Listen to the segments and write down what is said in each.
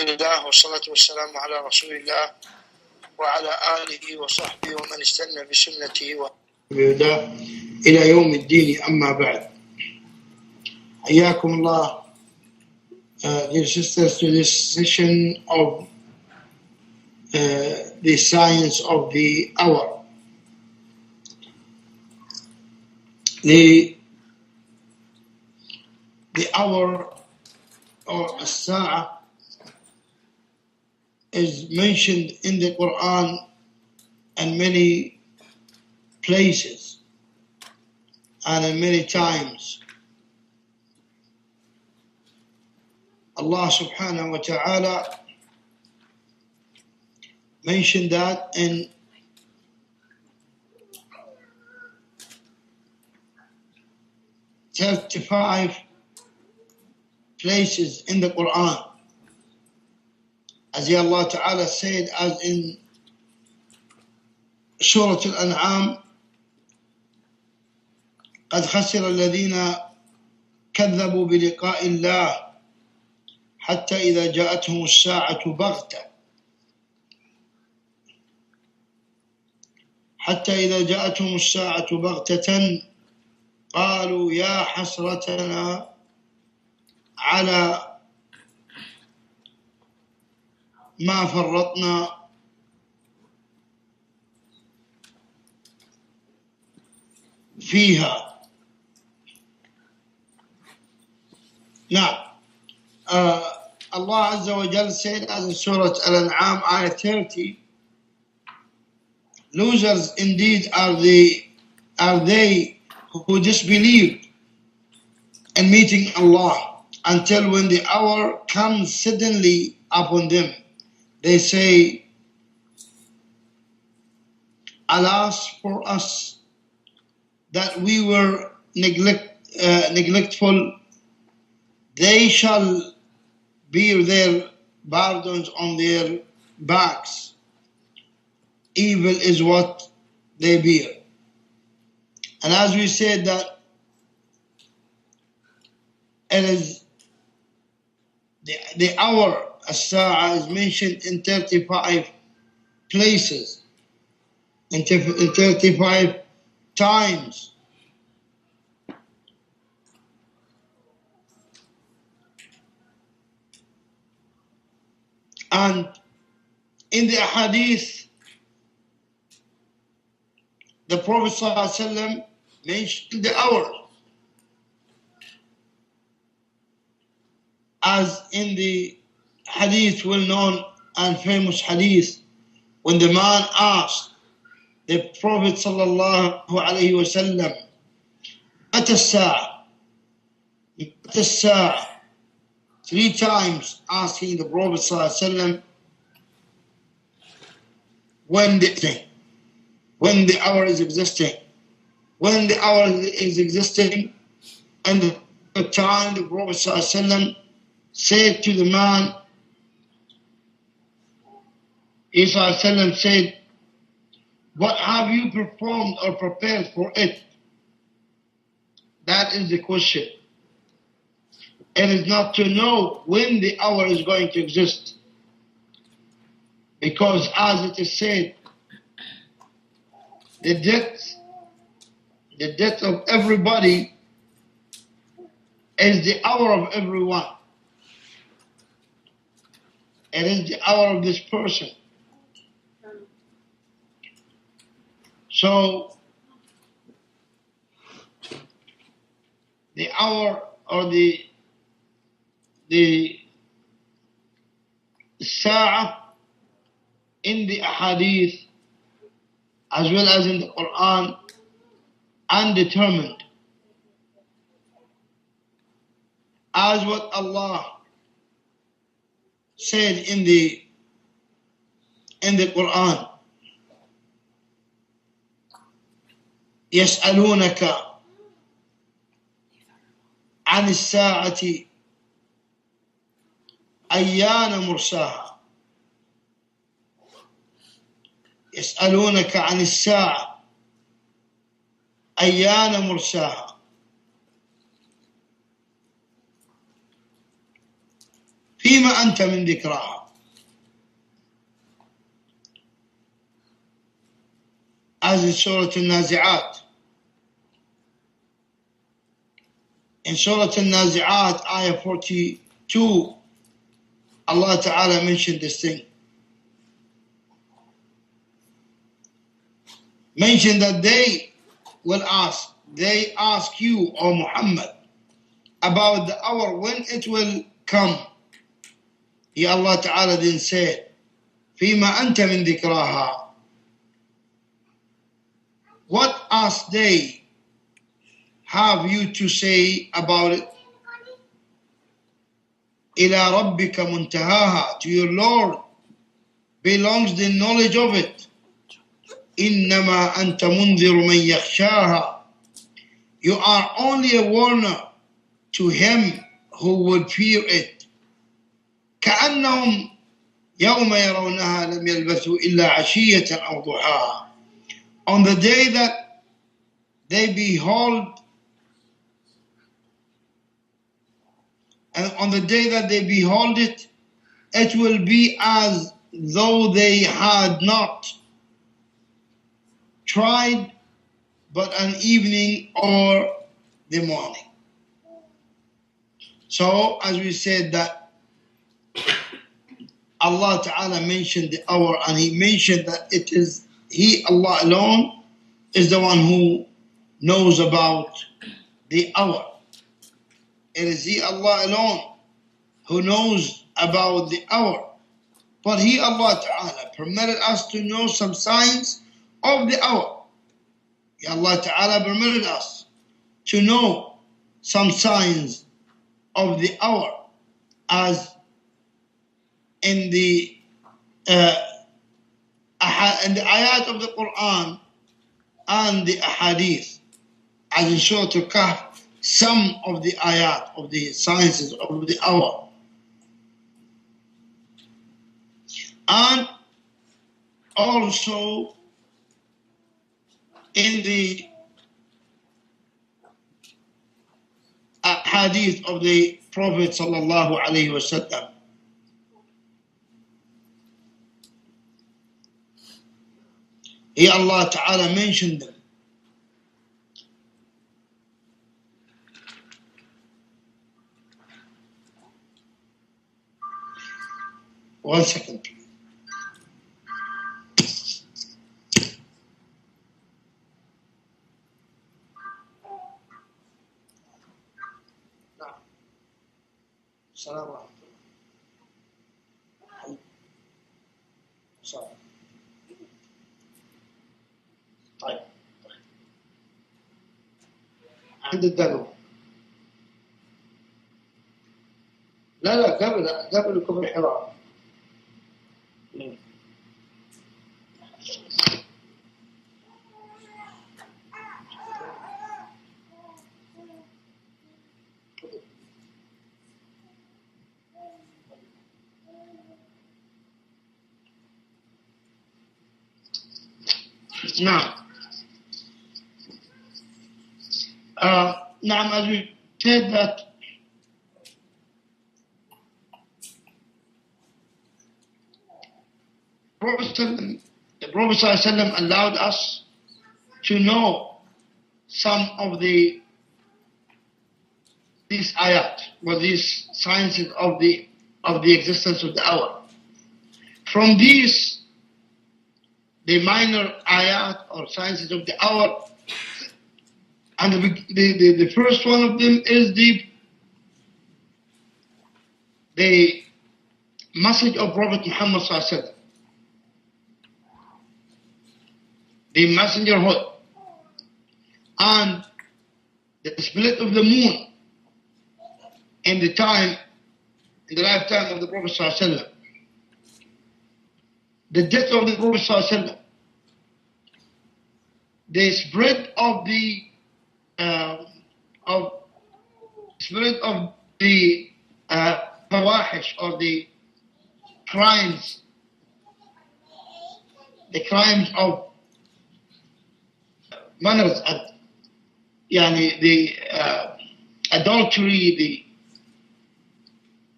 الله والصلاة والسلام على رسول الله وعلى آله وصحبه ومن استنى بسنته وهداه إلى يوم الدين. أما بعد, حياكم الله, dear sisters, to this session of the science of the hour. The hour or as-sa'a is mentioned in the Quran in many places and in many times. Allah subhanahu wa ta'ala mentioned that in $35 places in the Quran. As Allah Ta'ala said, as in Surah Al-An'am, قد خسر الذين كذبوا بلقاء الله حتى إذا جاءتهم الساعة بغتة قالوا يا حسرتنا على ما فرطنا فيها. Now, Allah Azza wa Jal said, as in Surah Al-An'am, ayah 30, losers indeed are they who disbelieved in meeting Allah until when the hour comes suddenly upon them. They say, alas for us that we were neglectful. They shall bear their burdens on their backs. Evil is what they bear. And as we said that it is the hour as-sa'a is mentioned in 35 places, in 35 times. And in the hadith, the Prophet ﷺ mentioned the hour. As in the hadith, well-known and famous hadith, when the man asked the Prophet sallallahu alaihi wasallam, "Mata as-sa'a?" 3 times asking the Prophet sallallahu alaihi wasallam when the hour is existing, and the time the Prophet sallallahu alaihi wasallam said to the man, Isa said, what have you performed or prepared for it? That is the question. It is not to know when the hour is going to exist. Because as it is said, the death of everybody is the hour of everyone. It is the hour of this person. So, the hour or the sa'a in the ahadith as well as in the Quran, undetermined. As what Allah said in the Quran, يسألونك عن الساعة أيان مرساها. يسألونك عن الساعة أيان مرساها فيما أنت من ذكراها. As in Surah Al-Nazi'at. In Surah Al-Nazi'at, ayah 42, Allah Ta'ala mentioned this thing. Mentioned that they ask you, O Muhammad, about the hour when it will come. Ya Allah Ta'ala then said, فيما أنت من ذكراها. What ask they have you to say about it? إلى ربك منتهاها. To your Lord belongs the knowledge of it. إنما أنت منذر من يخشاها. You are only a warner to him who would fear it. كأنهم يوم يرونها لم يلبثوا إلا عشية أو ضحاها. On the day that they behold, and on the day that they behold it, it will be as though they had not tried but an evening or the morning. So, as we said that Allah Ta'ala mentioned the hour, and He mentioned that it is He, Allah alone, is the one who knows about the hour. It is He, Allah alone, who knows about the hour. But He, Allah Ta'ala, permitted us to know some signs of the hour. Allah Ta'ala permitted us to know some signs of the hour, as in the ayat of the Quran and the ahadith, as in Surah Al-Kahf, some of the ayat of the sciences of the hour. And also in the hadith of the Prophet sallallahu alaihi wasallam. He, Allah Ta'ala, mentioned them. One second, please. السلام عليكم. طيب عند الدلو. لا قبل كفر الحرام. نعم. نعم, as we said that the Prophet ﷺ allowed us to know some of these ayat, or these sciences of the existence of the hour. From these, the minor ayat or sciences of the hour, and the first one of them is the message of Prophet Muhammad sallallahu alaihi wasallam, the messengerhood, and the split of the moon in the lifetime of the Prophet sallallahu alaihi wasallam, the death of the Prophet sallallahu alaihi wasallam, the spread of the fawahish, or the crimes of manners, the adultery,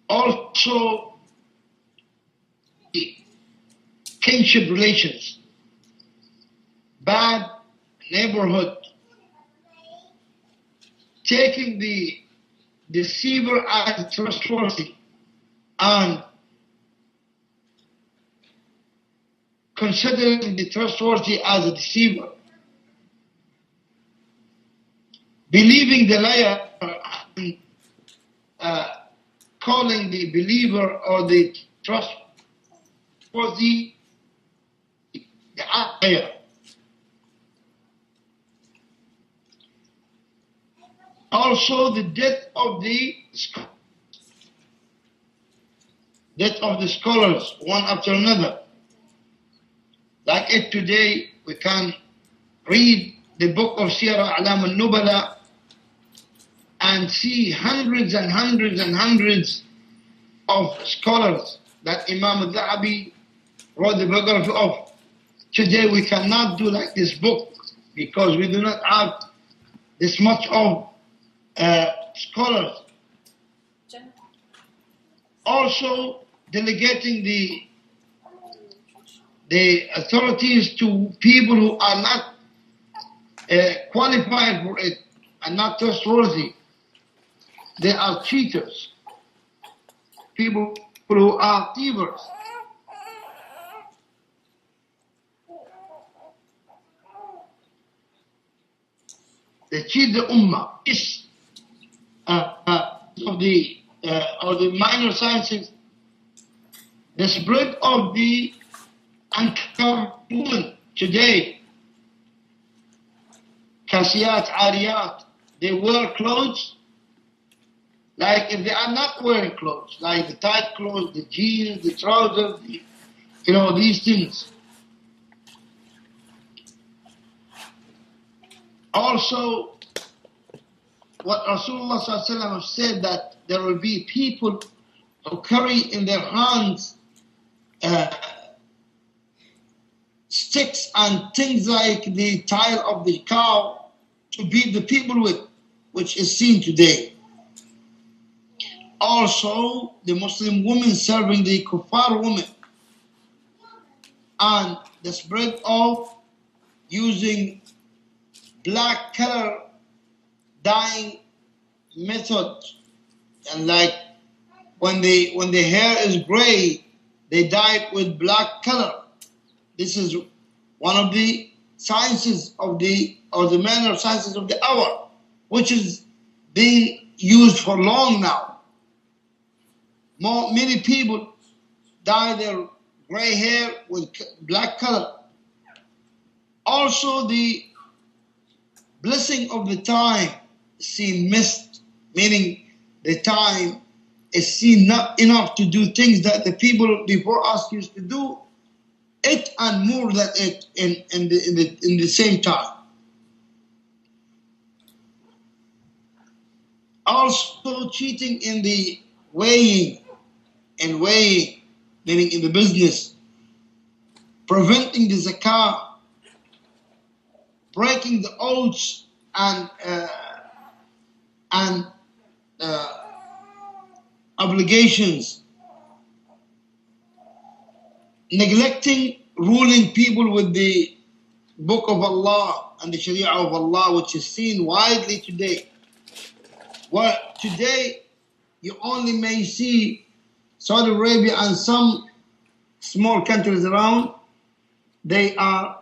Also, kinship relations, bad neighborhood, taking the deceiver as trustworthy and considering the trustworthy as a deceiver, believing the liar and calling the believer or the trustworthy the liar. Also, the death of the scholars, one after another. Like it today, we can read the book of Sirah A'lam al-Nubala and see hundreds and hundreds and hundreds of scholars that Imam al-Zahabi wrote the biography of. Today we cannot do like this book because we do not have this much of scholars. Also delegating the authorities to people who are not qualified for it and not trustworthy. They are cheaters, people who are thieves. They cheat the ummah. This of the minor sciences, the spread of the uncovered women today, kasiyat, ariyat, they wear clothes like if they are not wearing clothes, like the tight clothes, the jeans, the trousers, these things. Also, what Rasulullah ﷺ said that there will be people who carry in their hands sticks and things like the tail of the cow to beat the people with, which is seen today. Also, the Muslim women serving the kuffar women and the spread of using black color dyeing method, and like when the hair is gray, they dye it with black color. This is one of the sciences of the manner sciences of the hour, which is being used for long now. Many people dye their gray hair with black color. Also, the blessing of the time is seen missed, meaning the time is seen not enough to do things that the people before us used to do, it and more than it in the same time. Also, cheating in the weighing, meaning in the business, preventing the zakah, breaking the oaths and obligations, neglecting ruling people with the book of Allah and the Sharia of Allah, which is seen widely today. Well, today you only may see Saudi Arabia and some small countries around, they are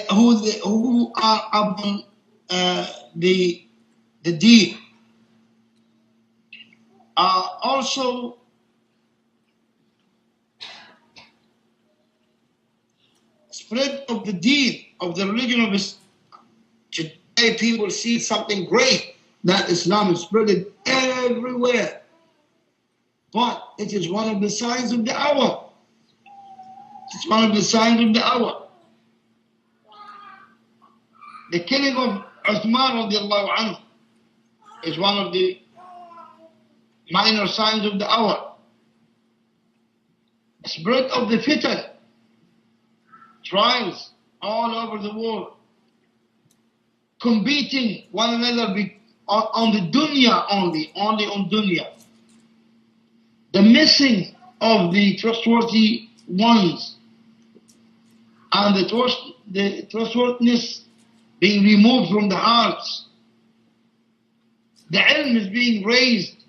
who are upon the deed. Also, spread of the deed of the religion of Islam. Today people see something great that Islam is spread everywhere. But it is one of the signs of the hour. It's one of the signs of the hour. The killing of Uthman radiallahu anhu is one of the minor signs of the hour. The spread of the fitan, trials, all over the world, competing one another on the dunya only on dunya. The missing of the trustworthy ones and the trustworthiness being removed from the hearts. The ilm is being raised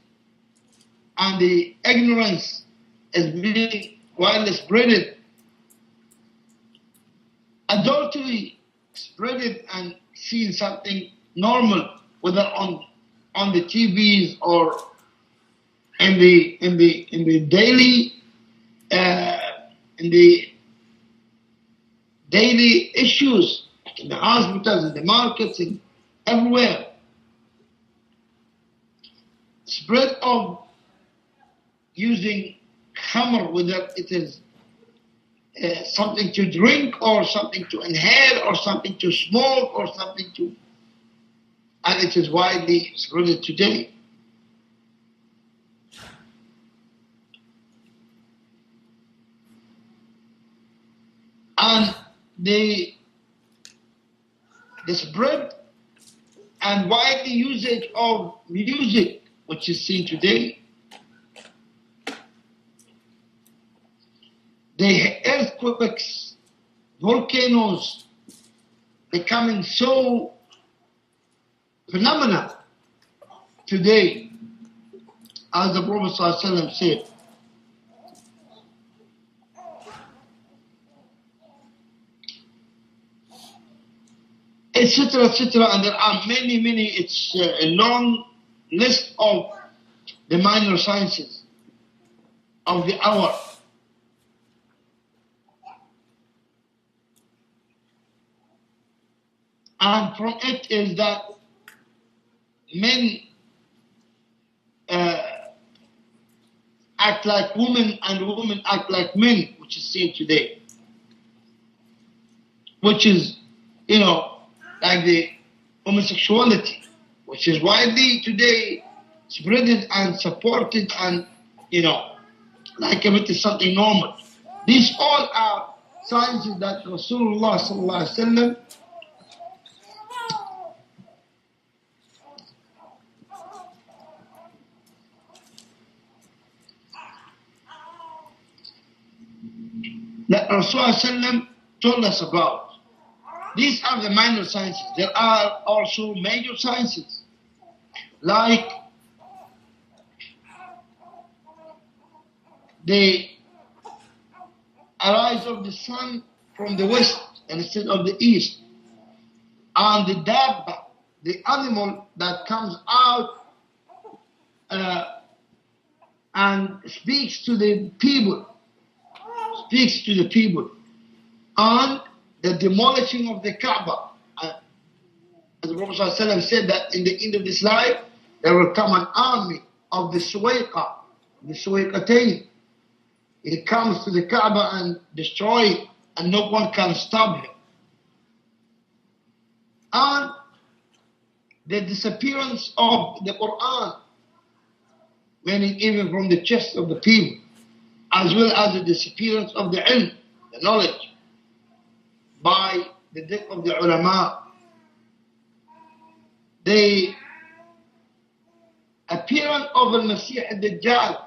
and the ignorance is being widely spreaded. Adultery spreaded and seen something normal, whether on the TVs or in the daily issues, in the hospitals, in the markets, in everywhere. Spread of using khamr, whether it is something to drink or something to inhale or something to smoke or something to, and it is widely spread today. And the spread and widely usage of music, which is seen today, the earthquakes, volcanoes becoming so phenomenal today, as the Prophet ﷺ said. Etc., etc., and there are many, it's a long list of the minor sciences of the hour. And from it is that men act like women and women act like men, which is seen today. Which is, like the homosexuality, which is widely today spreaded and supported and, like if it is something normal. These all are sciences that Rasulullah sallallahu alaihi wasallam told us about. These are the minor sciences. There are also major sciences, like the arise of the sun from the west instead of the east, and the dabba, the animal that comes out and speaks to the people, and the demolishing of the Kaaba. As the Prophet ﷺ said that in the end of this life, there will come an army of the Suwaiqatayn. He comes to the Kaaba and destroy it, and no one can stop him. And the disappearance of the Quran, meaning even from the chest of the people, as well as the disappearance of the ilm, the knowledge, by the death of the ulama. The appearance of Al-Masih al-Dajjal,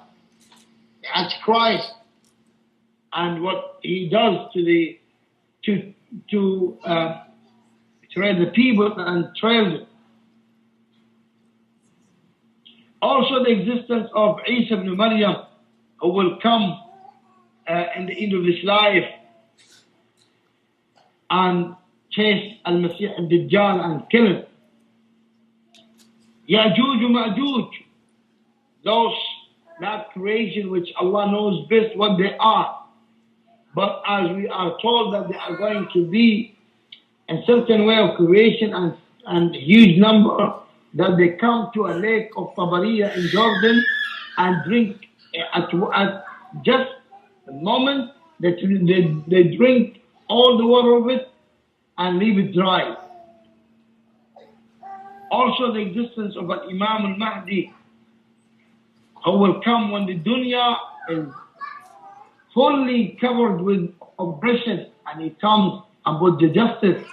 the Antichrist, and what he does to trail the people and trail them. Also the existence of Isa ibn Maryam, who will come in the end of his life and chase Al-Masih al-Dajjal and kill him. Ya'juj Ma'juj, that creation which Allah knows best what they are. But as we are told that they are going to be a certain way of creation and huge number, that they come to a lake of Tabariya in Jordan and drink at just a moment that they drink all the water of it and leave it dry. Also the existence of an Imam al-Mahdi, who will come when the dunya is fully covered with oppression, and he comes about the justice.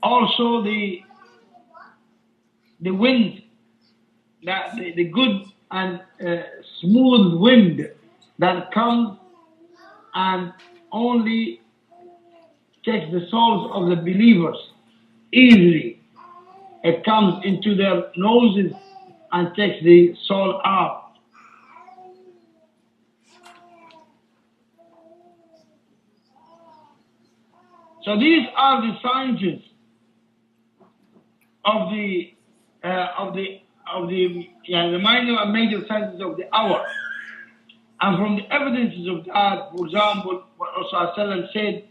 Also the wind, that the good and smooth wind that comes and only takes the souls of the believers easily. It comes into their noses and takes the soul out. So these are the signs of the minor and major signs of the hour. And from the evidences of that, for example, what Rasulullah said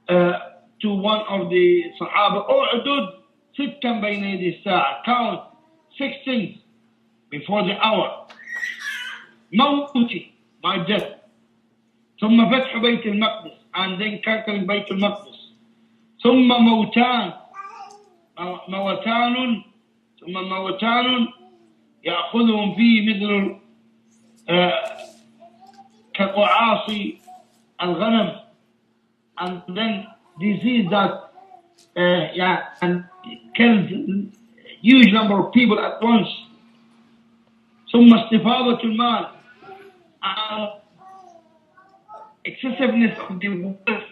to one of the Sahaba, "U'dud sittan bayna yadi as-sa'a," count 6 things before the hour. Mawti, my death. ثم فتح بيت المقدس, and then conquering بيت المقدس. ثم موتان يأخذهم فيه مثل كقعاص الغنم, and then disease that and kills huge number of people at once. ثم استفاضة المال, and excessiveness of the wealth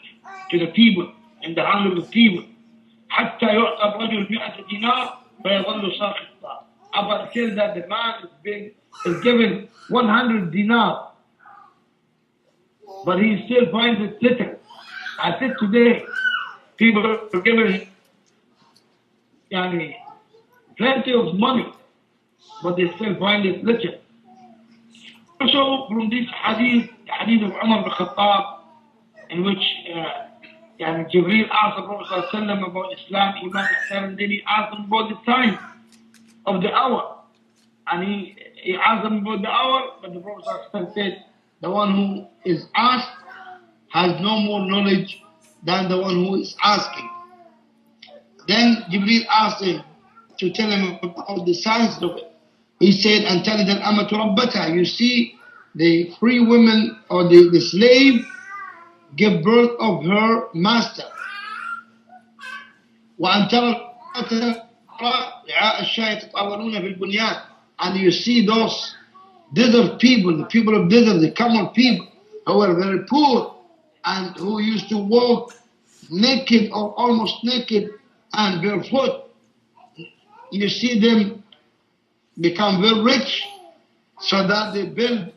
to the people, in the hand of the people. حتى يعطى الرجل 100 دينار فيظل ساخطا, up until that the man is given 100 dinar, but he still finds it little. I said today, people are given plenty of money, but they still find it little. Also from this hadith, the hadith of Umar bin Khattab, in which Jibreel asked the Prophet ﷺ about Islam, Iman, Ihsan, and then he asked him about the time of the hour. And he asked him about the hour, but the Prophet ﷺ said, the one who is asked has no more knowledge than the one who is asking. Then Jibreel asked him to tell him about the science of it. He said, and tell it amatu rabbata. You see, the free woman or the slave give birth of her master. وأن ترى رعاء الشاة يتطاولون في البنيان. And you see those desert people, the people of desert, the common people who are very poor and who used to walk naked or almost naked and barefoot. You see them become very rich so that they build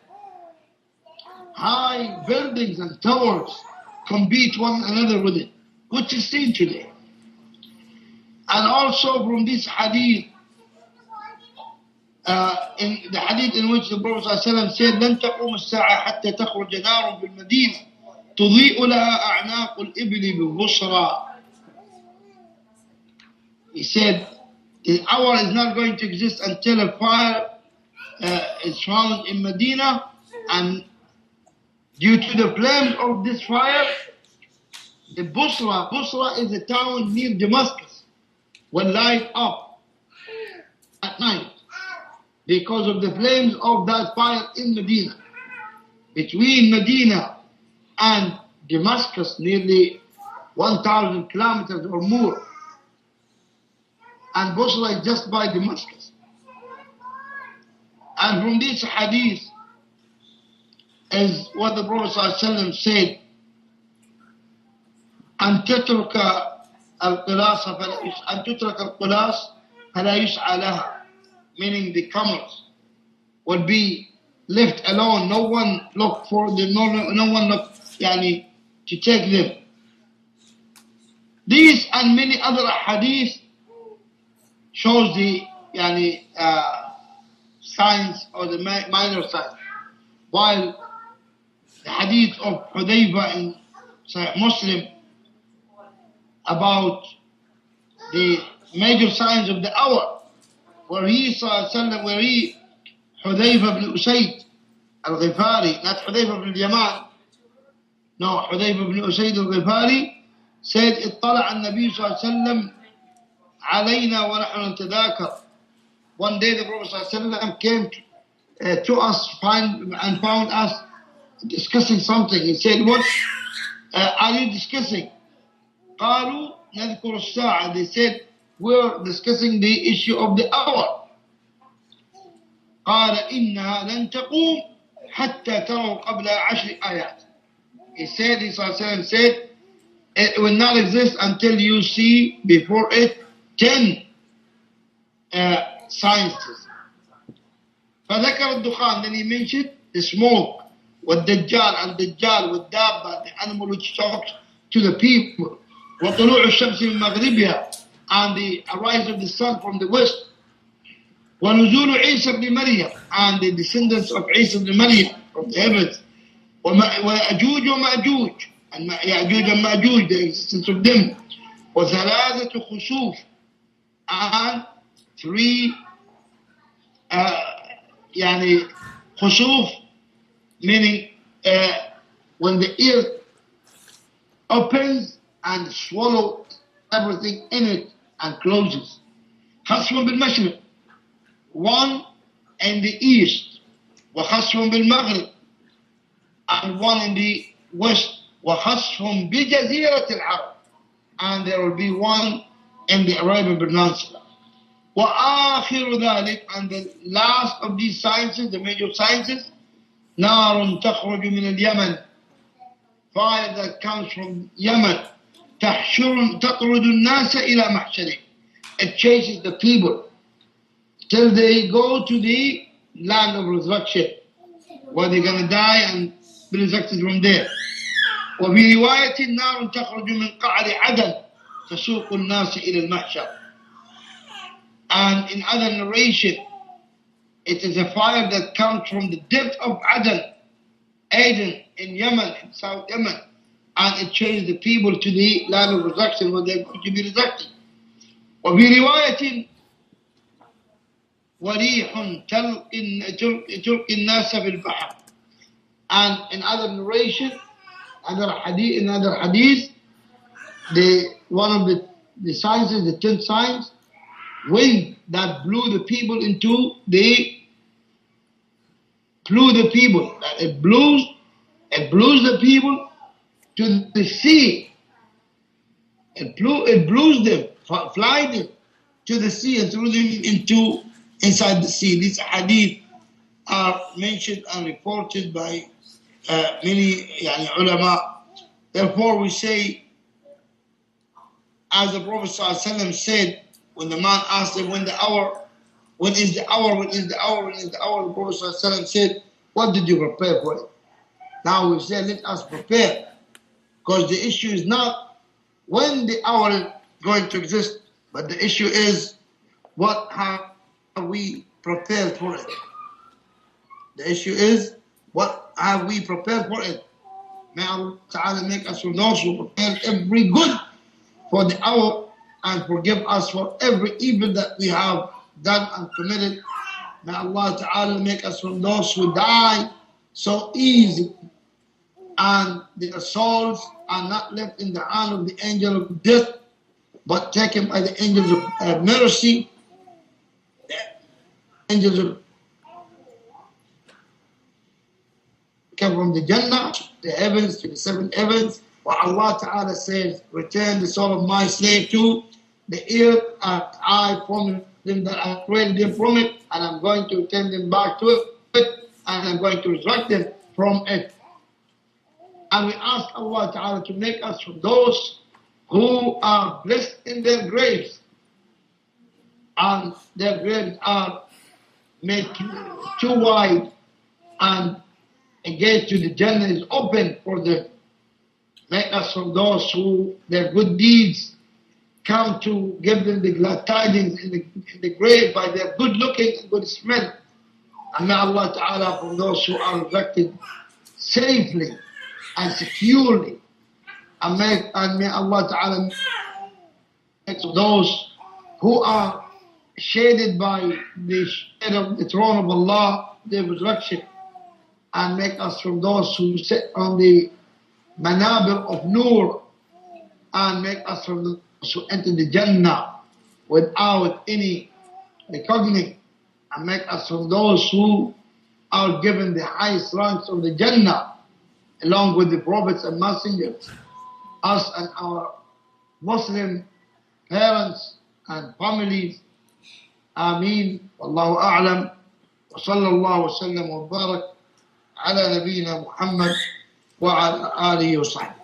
high buildings and towers, compete one another with it, which is seen today. And also from this hadith, in the hadith in which the Prophet ﷺ said, لن تقوم الساعة حتى تخرج نار في المدينة تضيء لها أعناق الإبل بالبصرى. He said, the hour is not going to exist until a fire is found in Medina, and due to the flames of this fire, the Busra is a town near Damascus, will light up at night because of the flames of that fire in Medina. Between Medina and Damascus, nearly 1,000 kilometers or more. And Busra is just by Damascus. And from this hadith is what the Prophet ﷺ said, أن تترك القلاص فلا يسعى لها, meaning the camels will be left alone. No one look for them. No one look to take them. These and many other hadith shows the signs or the minor signs. While the hadith of Hudayfa in Sahih Muslim about the major signs of the hour, where Hudayfa ibn Usayd al-Ghifari, not Hudayfa ibn al-Yaman, no, Hudayfa ibn Usayd al-Ghifari said, اطلع النبي صلى الله عليه وسلم علينا ونحن نتذاكر. One day the Prophet ﷺ came to us and found us discussing something. He said, what are you discussing? قالوا نذكر الساعة. They said, we're discussing the issue of the hour. قال إنها لن تقوم حتى تروا قبل 10 آيات. He said, He said, it will not exist until you see before it 10 sciences. فذكر الدخان, then he mentioned the smoke, والدجال, والدابة, the animal which talks to the people, وطلوع الشمس من مغربها, and the rise of the sun from the west, ونزول عيسى بن مريم, and the descendants of Isa ibn Maryam from the heavens, وأجوج ومأجوج, and يأجوج and مأجوج, the existence of them, وثلاثة خسوف, and 3 يعني خسوف, meaning when the earth opens and swallows everything in it and closes. خسف بالمشرق, one in the east, وخسف بالمغرب, and one in the west, وخسف بجزيرة العرب, and there will be one in the Arabian Peninsula. وآخر ذلك, and the last of these sciences, the major sciences, نار تخرج من اليمن, fire that comes from Yemen, تطرد الناس إلى محشرهم. It chases the people till they go to the land of resurrection, where they're going to die and be resurrected from there. وفي رواية نار تخرج من قعر عدن تسوق الناس إلى المحشر. And in other narration, it is a fire that comes from the depth of Aden in Yemen, in South Yemen, and it chases the people to the land of resurrection where they're going to be resurrected. وفي رواية وريح تلقي الناس في البحر. And in other narration, in other hadith, one of the sciences, the 10th science, wind that blew the people. It blows the people to the sea. It blows them, fly them to the sea and threw them inside the sea. These hadith are mentioned and reported by many ulama. Therefore we say, as the Prophet ﷺ said, when the man asked him when is the hour, the Prophet ﷺ said, what did you prepare for it? Now we say, let us prepare, because the issue is not when the hour is going to exist, but the issue is what have we prepared for it. The issue is what have we prepared for it. May Allah Ta'ala make us from those who prepare every good for the hour and forgive us for every evil that we have done and committed. May Allah Ta'ala make us from those who die so easy and their souls are not left in the hand of the angel of death, but taken by the angels of mercy, the angels of come from the Jannah, the heavens, to the 7 heavens, where Allah Ta'ala says, return the soul of my slave to the earth, and I promise them that I created them from it, and I'm going to return them back to it, and I'm going to resurrect them from it. And we ask Allah Ta'ala to make us from those who are blessed in their graves, and their graves are made too wide, and a gate to the Jannah is open for them. Make us from those who their good deeds come to give them the glad tidings in the grave by their good looking and good smell. And may Allah Ta'ala from those who are resurrected safely and securely. And may Allah Ta'ala make those who are shaded by the shade of the throne of Allah, their resurrection. And make us from those who sit on the manabir of Nur, and make us from those who enter the Jannah without any recognition, and make us from those who are given the highest ranks of the Jannah along with the prophets and messengers. us and our Muslim parents and families. Ameen. Wallahu a'lam. وصلى الله وسلم وبارك على نبينا محمد وعلى آله وصحبه.